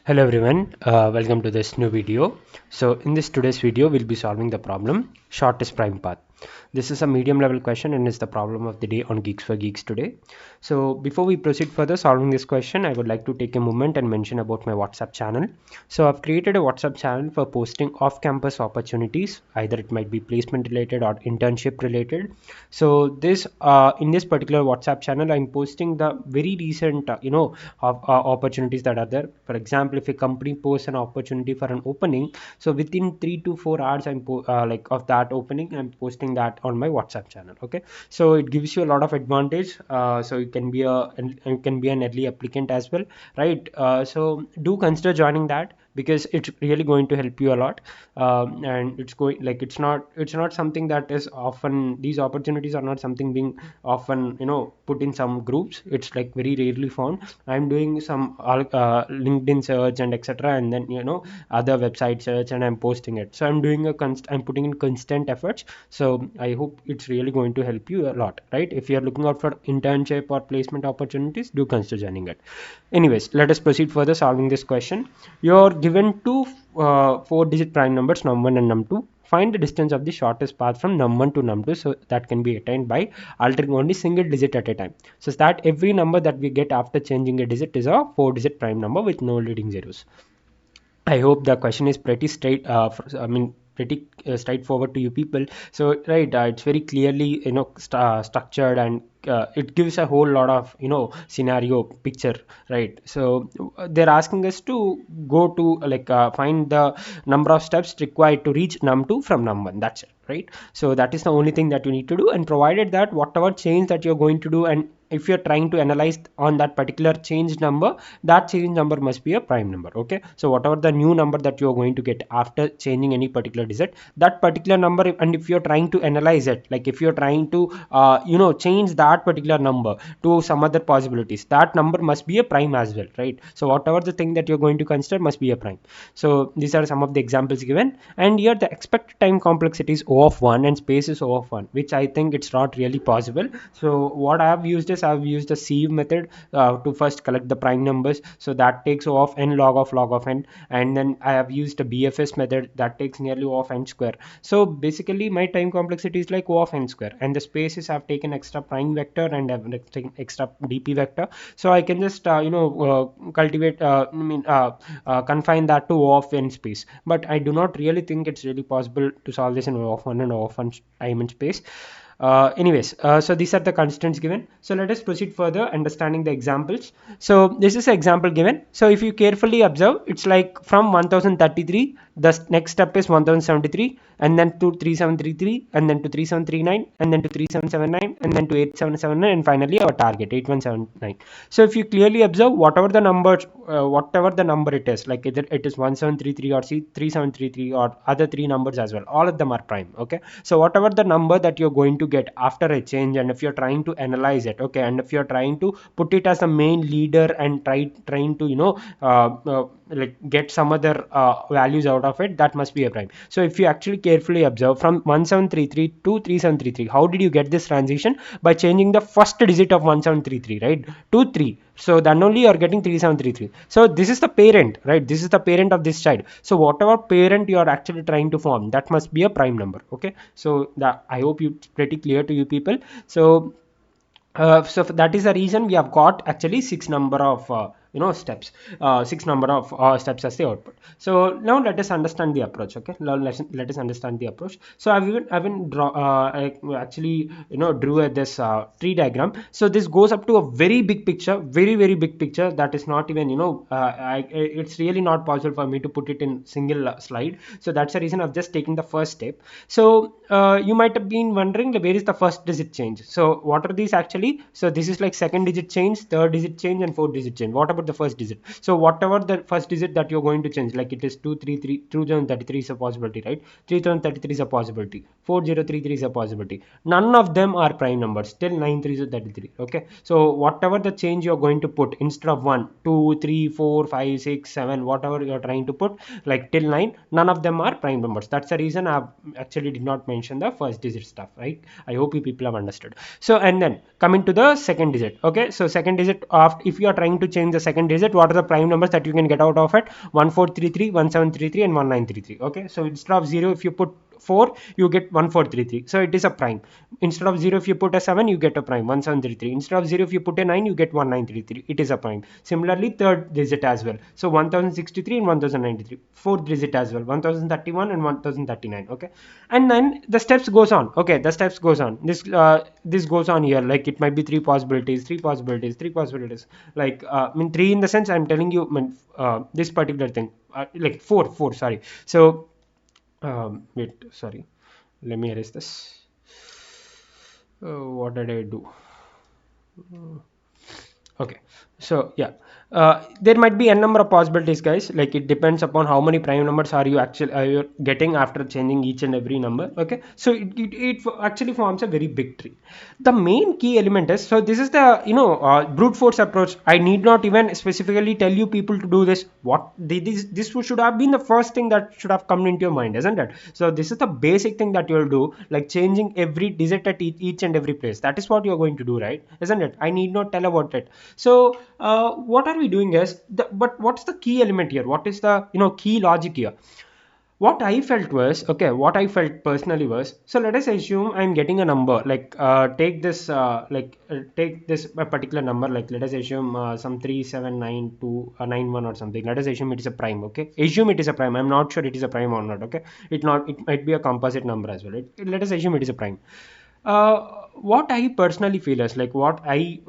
Hello everyone, welcome to this new video. So in this today's video, we'll be solving the problem shortest prime path. This is a medium level question and is the problem of the day on Geeks for Geeks today. So before we proceed further solving this question, I would like to take a moment and mention about my WhatsApp channel. So I've created a WhatsApp channel for posting off-campus opportunities, either it might be placement related or internship related. So this in this particular WhatsApp channel, I'm posting the very recent opportunities that are there. For example, if a company posts an opportunity for an opening, so within 3 to 4 hours like of that opening, I'm posting that on my WhatsApp channel. Okay, so it gives you a lot of advantage. So you can be an early applicant as well, right? So do consider joining that, because it's really going to help you a lot. And it's not something that is often, these opportunities are not something being often put in some groups. It's like very rarely found. I'm doing some LinkedIn search and etc, and then other website search, and I'm posting it. So I'm putting in constant efforts. So I hope it's really going to help you a lot, right? If you're looking out for internship or placement opportunities, do consider joining it. Anyways, let us proceed further solving this question. You're given two 4-digit prime numbers, num1 and num2. Find the distance of the shortest path from num1 to num2, so that can be attained by altering only single digit at a time. So that every number that we get after changing a digit is a 4-digit prime number with no leading zeros. I hope the question is pretty straight. Pretty straightforward to you people. So right, it's very clearly structured, and it gives a whole lot of scenario picture, right? So they're asking us to go to find the number of steps required to reach num2 from num1. That's it, right? So that is the only thing that you need to do, and provided that whatever change that you're going to do, and if you're trying to analyze on that particular changed number, that changed number must be a prime number. Okay, so whatever the new number that you're going to get after changing any particular digit, that particular number, and if you're trying to analyze it, like if you're trying to change that particular number to some other possibilities, that number must be a prime as well, right? So whatever the thing that you're going to consider must be a prime. So these are some of the examples given, and here the expected time complexity is O of 1 and space is O of 1, which I think it's not really possible. So what I have used is I've used the sieve method to first collect the prime numbers. So that takes O of n log of n, and then I have used a BFS method that takes nearly O of n square. So basically my time complexity is like O of n square, and the spaces I've taken extra prime vector and I've taken extra DP vector. So I can just confine that to O of n space. But I do not really think it's really possible to solve this in O of 1 and O of 1 time and space. So these are the constants given. So let us proceed further understanding the examples. So this is an example given. So if you carefully observe, it's like from 1033, the next step is 1073, and then to 3733, and then to 3739, and then to 3779, and then to 8779, and finally our target 8179. So if you clearly observe, whatever the number it is, like either it is 1733 or 3733 or other three numbers as well, all of them are prime. Okay, so whatever the number that you're going to get after a change, and if you're trying to analyze it, okay, and if you're trying to put it as a main leader and trying to like get some other values out of it, that must be a prime. So if you actually carefully observe, from 1733 to 3733, how did you get this transition? By changing the first digit of 1733, right, to 3. So then only you are getting 3733. So this is the parent, right? This is the parent of this child. So whatever parent you are actually trying to form, that must be a prime number. Okay, so that, I hope it's pretty clear to you people. So that is the reason we have got actually six number of steps, steps as the output. So now let us understand the approach. Okay, now let us understand the approach. So I've draw actually drew this tree diagram. So this goes up to a very big picture, very big picture, that is not even it's really not possible for me to put it in single slide. So that's the reason I've just taken the first step. So you might have been wondering, where is the first digit change? So what are these actually? So this is like second digit change, third digit change, and fourth digit change. What about the first digit? So whatever the first digit that you're going to change, like it is 2033 is a possibility, right? 3033 is a possibility, 4033 is a possibility. None of them are prime numbers till 9333. Okay, so whatever the change you're going to put, instead of 1, 2, 3, 4, 5, 6, 7, whatever you're trying to put, like till 9, none of them are prime numbers. That's the reason I actually did not mention the first digit stuff, right? I hope you people have understood. So and then coming to the second digit. Okay, so second digit of, if you are trying to change the second digit, what are the prime numbers that you can get out of it? 1433, 1733 and 1933. Okay, so instead of 0, if you put 4, you get 1433, so it is a prime. Instead of 0, if you put a 7, you get a prime, 1733. Instead of 0, if you put a 9, you get 1933, it is a prime. Similarly, third digit as well, so 1063 and 1093. Fourth digit as well, 1031 and 1039. Okay, and then the steps goes on. Okay, the steps goes on, this goes on here, like it might be three possibilities, like I mean 3 in the sense I'm telling you, I mean, this particular thing, like 4, sorry. So wait, sorry, let me erase this. What did I do? Okay, so yeah, there might be n number of possibilities, guys. Like it depends upon how many prime numbers are you getting after changing each and every number. Okay, so it actually forms a very big tree. The main key element is, so this is the brute force approach. I need not even specifically tell you people to do this. What this should have been the first thing that should have come into your mind, isn't it? So this is the basic thing that you'll do, like changing every digit at each and every place. That is what you're going to do, right? Isn't it? I need not tell about it. So what are we doing is, but what's the key element here? What is the key logic here? What I felt was, okay, what I felt personally was, so let us assume I'm getting a number, like take this take this particular number, like let us assume some 379291 or something. Let us assume it is a prime. Okay, assume it is a prime. I'm not sure it is a prime or not. Okay, it might be a composite number as well. Let us assume it is a prime. What I personally feel is, like what I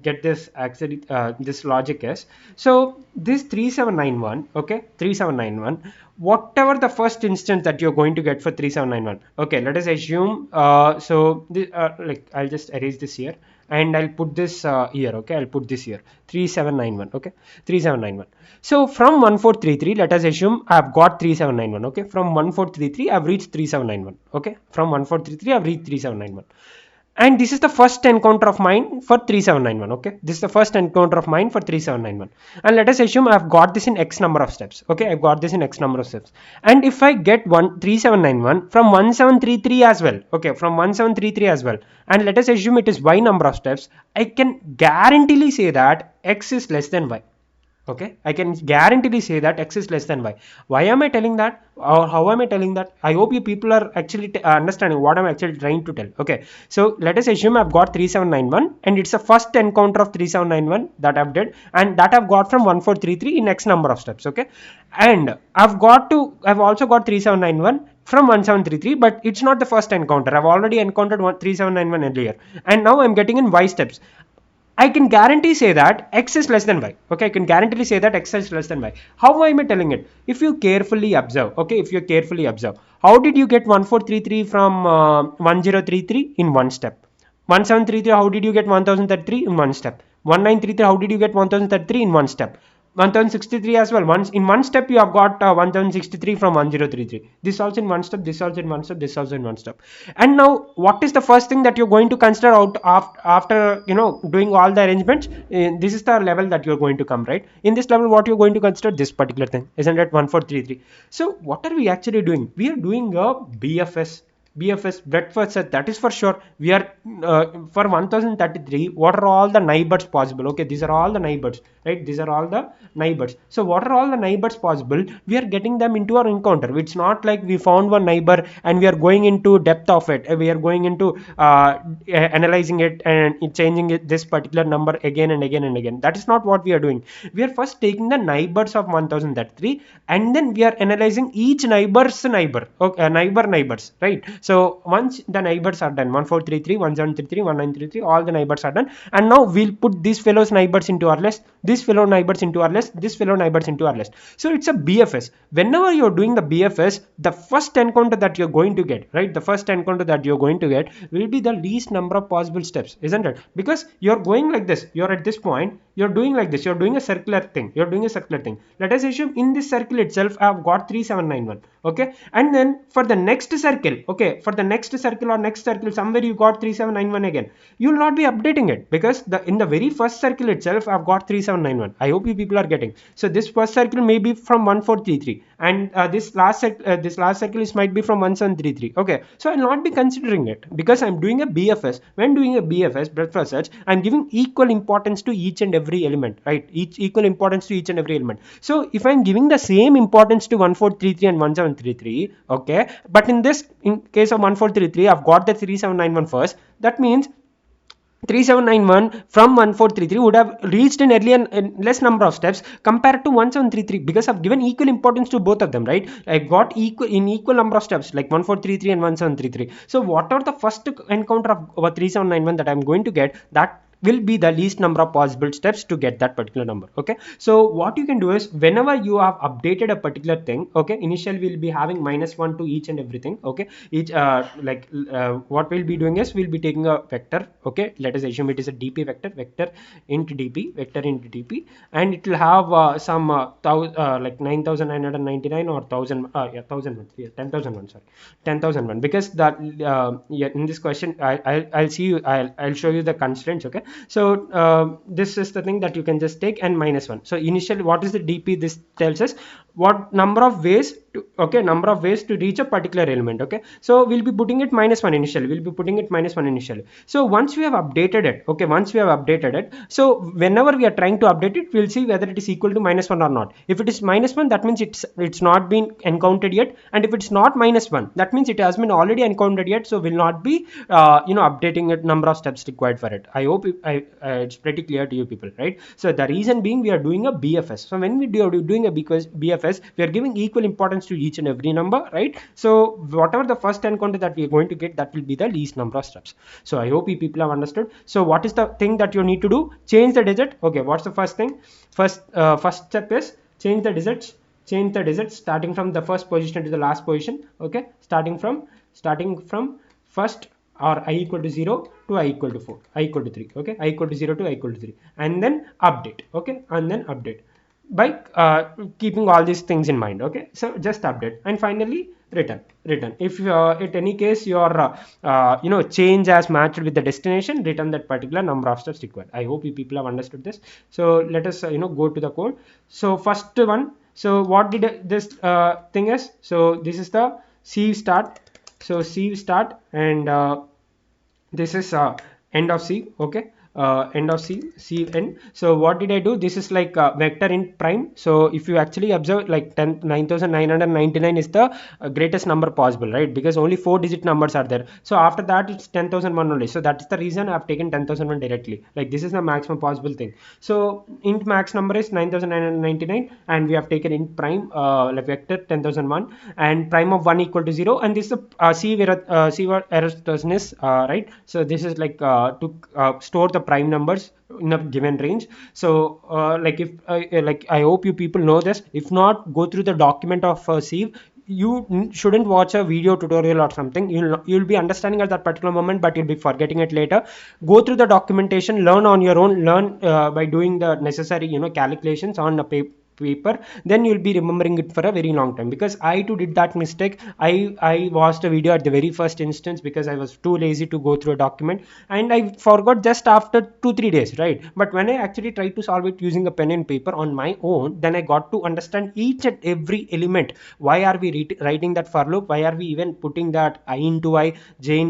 get this actually this logic is, so this 3791, okay, 3791, whatever the first instance that you're going to get for 3791, okay, let us assume like I'll just erase this here and I'll put this here. Okay, I'll put this here, 3791. Okay, 3791. So from 1433, let us assume I've got 3791. Okay, from 1433 I've reached 3791. Okay, from 1433 I've reached 3791, and this is the first encounter of mine for 3791. Okay, this is the first encounter of mine for 3791, and let us assume I've got this in x number of steps. Okay, I've got this in x number of steps, and if I get 3791 from 1733 as well, okay, from 1733 as well, and let us assume it is y number of steps, I can guaranteely say that x is less than y. Okay, I can guaranteely say that x is less than y. Why am I telling that, or how am I telling that? I hope you people are actually understanding what I'm actually trying to tell. Okay, so let us assume I've got 3791 and it's the first encounter of 3791 that I've did, and that I've got from 1433 in x number of steps. Okay, and I've also got 3791 from 1733, but it's not the first encounter. I've already encountered 3791 earlier, and now I'm getting in y steps. I can guarantee say that x is less than y. Okay, I can guarantee say that x is less than y. How am I telling it? If you carefully observe, okay, if you carefully observe, how did you get 1433 from 1033 in one step? 1733, how did you get 1033 in one step? 1933, how did you get 1033 in one step? 1063 as well. Once in one step you have got 1063 from 1033. This also in one step, this also in one step, this also in one step. And now what is the first thing that you're going to consider out after doing all the arrangements? This is the level that you're going to come, right? In this level, what you're going to consider, this particular thing, isn't it? 1433. So what are we actually doing? We are doing a BFS, breadth first set, that is for sure. We are for 1033, what are all the neighbors possible? Okay, these are all the neighbors, right? These are all the neighbors. So what are all the neighbors possible? We are getting them into our encounter. It's not like we found one neighbor and we are going into depth of it. We are going into analyzing it and changing it, this particular number again and again and again. That is not what we are doing. We are first taking the neighbors of 1033 and then we are analyzing each neighbor's neighbor. Okay, neighbors, right? So once the neighbors are done, 1433, 1733, 1933, all the neighbors are done, and now we'll put these fellows neighbors into our list, this fellow neighbors into our list, this fellow neighbors into our list. So it's a BFS. Whenever you're doing the BFS, the first encounter that you're going to get, right, the first encounter that you're going to get will be the least number of possible steps, isn't it? Because you're going like this, you're at this point, you're doing like this, you're doing a circular thing, let us assume in this circle itself I have got 3791. Okay, and then for the next circle, okay, okay, for the next circle or next circle somewhere you got 3791 again, you will not be updating it, because in the very first circle itself I've got 3791. I hope you people are getting. So this first circle may be from 1433, and this last circle is might be from 1733. Okay, so I'll not be considering it, because I'm doing a BFS. When doing a BFS, breadth first search, I'm giving equal importance to each and every element, right? Equal importance to each and every element. So if I'm giving the same importance to 1433 and 1733, okay, but in case of 1433 I've got the 3791 first, that means 3791 from 1433 would have reached in earlier less number of steps compared to 1733, because I've given equal importance to both of them, right? I got equal number of steps, like 1433 and 1733. So whatever the first encounter of 3791 that I'm going to get, that will be the least number of possible steps to get that particular number. Okay, so what you can do is, whenever you have updated a particular thing, okay, initially we'll be having -1 to each and everything. Okay, each what we'll be doing is, we'll be taking a vector. Okay, let us assume it is a dp vector, vector into dp, and it will have some like 9999 or 1000 yeah, 1001, yeah, 10,001, sorry, 10,001, because that yeah, in this question I'll see you, I'll show you the constraints. Okay, so this is the thing that you can just take, and -1. So initially, what is the dp? This tells us what number of ways to, okay, number of ways to reach a particular element. Okay, so we'll be putting it -1 initially, so once we have updated it, okay, so whenever we are trying to update it, we'll see whether it is equal to -1 or not. If it is -1, that means it's not been encountered yet, and if it's not -1, that means it has been already encountered yet, so will not be updating it number of steps required for it. I hope it's pretty clear to you people, right? So the reason being, we are doing a BFS. So when we are doing a BFS, we are giving equal importance to each and every number, right? So whatever the first encounter that we are going to get, that will be the least number of steps. So I hope you people have understood. So what is the thing that you need to do? Change the digit. Okay, what's the first thing? First step is change the digits. Starting from the first position to the last position. Okay, starting from first, or I equal to 0 to I equal to 4, I equal to 3. Okay, I equal to 0 to I equal to 3, and then update. Okay, and then update by keeping all these things in mind. Okay, so just update, and finally return. If at any case your change has matched with the destination, return that particular number of steps required. I hope you people have understood this. So let us go to the code. So first one, so what did this thing is? So this is the Sieve start. So Sieve start, and this is end of Sieve. Okay, end of Sieve end. So what did I do? This is like vector int prime. So if you actually observe, like 9,999 is the greatest number possible, right? Because only 4-digit numbers are there. So after that, it's 10,001 only. So that's the reason I've taken 10,001 directly. Like, this is the maximum possible thing. So int max number is 9,999, and we have taken int prime like vector 10,001, and prime of 1 equal to 0, and this is the Sieve Eratosthenes, right? So this is like to store the prime numbers in a given range. So like, if like, I hope you people know this. If not, go through the document of Sieve. You shouldn't watch a video tutorial or something. You'll be understanding at that particular moment, but you'll be forgetting it later. Go through the documentation, learn on your own, learn by doing the necessary calculations on a paper, then you'll be remembering it for a very long time. Because I too did that mistake. I watched a video at the very first instance because I was too lazy to go through a document, and I forgot just after 2-3 days, right? But when I actually tried to solve it using a pen and paper on my own, then I got to understand each and every element. Why are we writing that for loop? Why are we even putting that I into I, j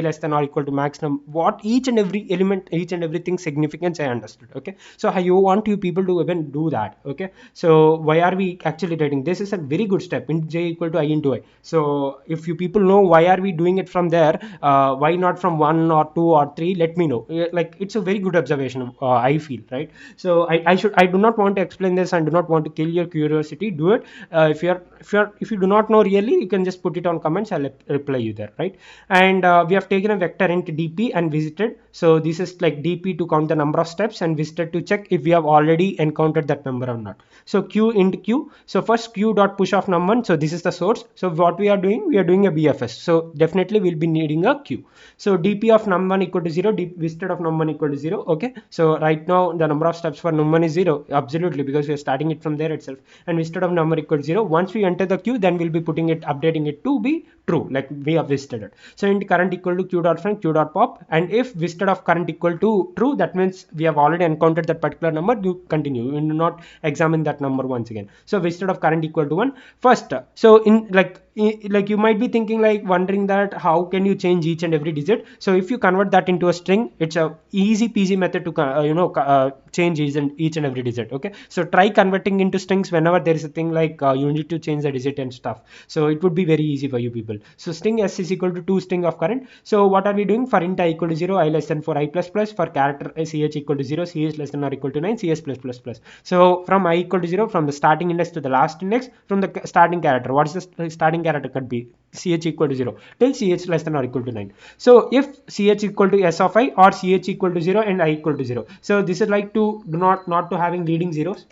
less than or equal to maximum? What each and every element, each and everything significance, I understood. Okay, so how you want you people to even do that? Okay, so why are we actually writing? This is a very good step in j equal to I into I. So if you people know why are we doing it from there, why not from 1 or 2 or 3, let me know. Like, it's a very good observation, I feel, right? So I do not want to explain this and do not want to kill your curiosity. Do it. If you do not know really, you can just put it on comments. I'll reply you there, right? And we have taken a vector into dp and visited. So this is like dp to count the number of steps, and visited to check if we have already encountered that number or not. So q int q, so first q dot push of num1, so this is the source. So what we are doing a BFS, so definitely we'll be needing a q. So dp of num1 equal to 0, visited of num1 equal to 0. Okay, so right now the number of steps for num1 is 0, absolutely, because we are starting it from there itself, and visited of number equal to 0. Once we enter the queue, then we'll be putting it, updating it to be true, like we have visited it. So int current equal to q dot find q dot pop, and if visited of current equal to true, that means we have already encountered that particular number. You continue, you do not examine that number once again. So visited of current equal to 1 first. So in like you might be thinking, like wondering that how can you change each and every digit. So if you convert that into a string, it's a easy peasy method to change each and every digit. Okay, so try converting into strings whenever there is a thing like you need to change the digit and stuff. So it would be very easy for you people. So string s is equal to 2 string of current. So what are we doing? For int I equal to 0, I less than 4, I plus plus. For character ch equal to 0, ch less than or equal to 9, cs plus plus plus. So from I equal to 0, from the starting index to the last index, from the starting character, what is the starting character? Could be ch equal to 0 till ch less than or equal to 9. So if ch equal to s of I, or ch equal to 0 and I equal to 0, so this is like to do not to having leading zeros.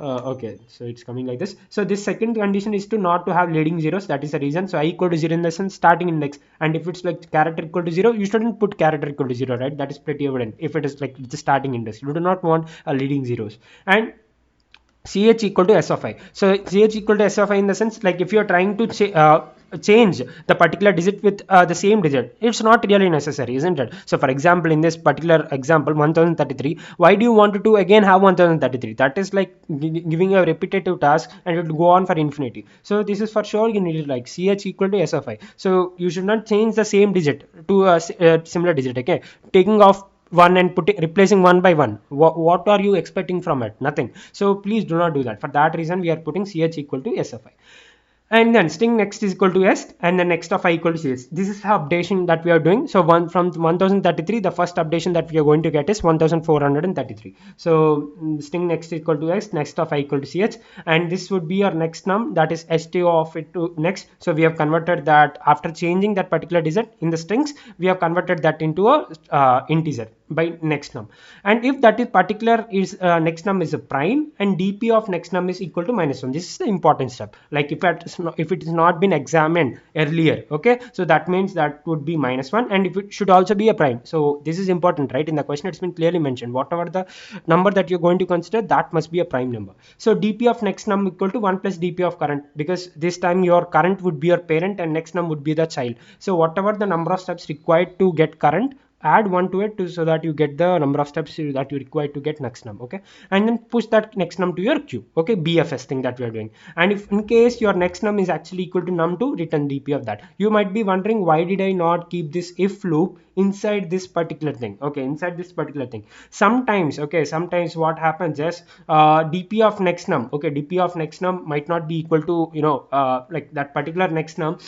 Okay, so it's coming like this. So this second condition is to not to have leading zeros. That is the reason. So I equal to 0 in the sense starting index, and if it's like character equal to 0, you shouldn't put character equal to 0, right? That is pretty evident. If it is like the starting index, you do not want a leading zeros. And ch equal to s of I. So ch equal to s of I in the sense, like if you are trying to change the particular digit with the same digit, it's not really necessary, isn't it? So for example, in this particular example 1033, why do you want to again have 1033? That is like giving a repetitive task, and it will go on for infinity. So this is for sure you need like ch equal to s of I. So you should not change the same digit to a similar digit. Okay, taking off 1 and replacing 1 by 1, what are you expecting from it? Nothing. So please do not do that. For that reason we are putting ch equal to s of I. And then string next is equal to s, and then next of I equal to cs. This is the updation that we are doing. So from 1033, the first updation that we are going to get is 1433. So string next is equal to s, next of I equal to ch, and this would be your next num, that is sto of it to next. So we have converted that after changing that particular digit in the strings, we have converted that into a integer by next num. And if that is particular is next num is a prime, and dp of next num is equal to -1, this is the important step. Like if it is not been examined earlier, okay, so that means that would be -1, and if it should also be a prime. So this is important, right? In the question it's been clearly mentioned, whatever the number that you're going to consider, that must be a prime number. So dp of next num equal to 1 plus dp of current, because this time your current would be your parent and next num would be the child. So whatever the number of steps required to get current, add 1 to it so that you get the number of steps that you require to get next num. Okay, and then push that next num to your queue. Okay, BFS thing that we are doing. And if in case your next num is actually equal to num2, return dp of that. You might be wondering, why did I not keep this if loop inside this particular thing? Okay, inside this particular thing, sometimes what happens is dp of next num, okay, dp of next num might not be equal to like that particular next num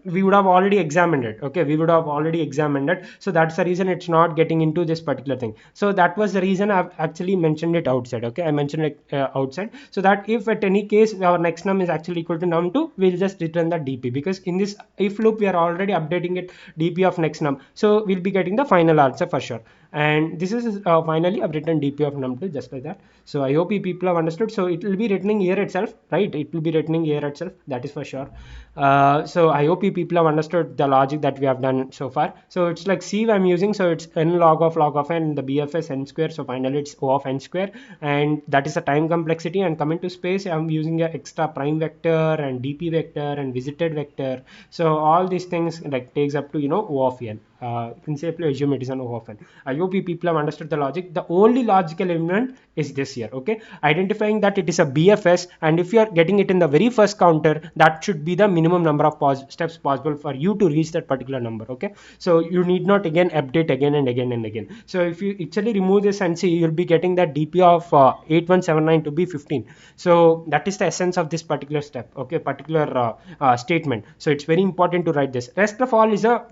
we would have already examined it. Okay, we would have already examined it. So that's the reason it's not getting into this particular thing. So that was the reason I've actually mentioned it outside. Okay, I mentioned it outside, so that if at any case our next num is actually equal to num2, we'll just return that dp, because in this if loop we are already updating it dp of next num, so we'll be getting the final answer for sure. And this is finally I've written dp of num2 just like that. So I hope you people have understood. So it will be written here itself, right? It will be written here itself, that is for sure. So I hope you people have understood the logic that we have done so far. So it's like Sieve I'm using, so it's n log of n, the BFS n square, so finally it's O of n square, and that is the time complexity. And coming to space, I'm using an extra prime vector and dp vector and visited vector. So all these things like takes up to O of n. You can safely assume it is an O of n. I hope you people have understood the logic. The only logical element is this here, okay, identifying that it is a BFS, and if you are getting it in the very first counter, that should be the minimum number of steps possible for you to reach that particular number. Okay, so you need not again update again and again and again. So if you actually remove this and see, you'll be getting that dp of 8179 to be 15. So that is the essence of this particular step, okay, particular statement. So it's very important to write this. Rest of all is a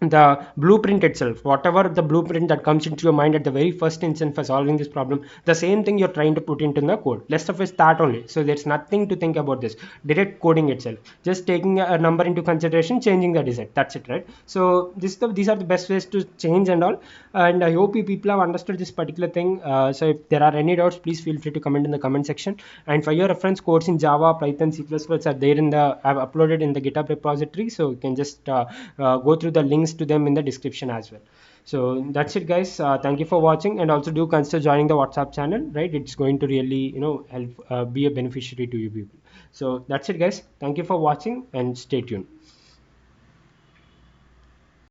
the blueprint itself, whatever the blueprint that comes into your mind at the very first instant for solving this problem, the same thing you're trying to put into the code. Less of it start only, so there's nothing to think about this direct coding itself, just taking a number into consideration, changing the design, that's it, right? So these are the best ways to change and all, and I hope you people have understood this particular thing. So if there are any doubts, please feel free to comment in the comment section. And for your reference, codes in Java, Python, C++ are there in the, I've uploaded in the GitHub repository, so you can just go through the links to them in the description as well. So that's it, guys. Thank you for watching, and also do consider joining the WhatsApp channel, right? It's going to really, help be a beneficiary to you people. So that's it, guys. Thank you for watching, and stay tuned.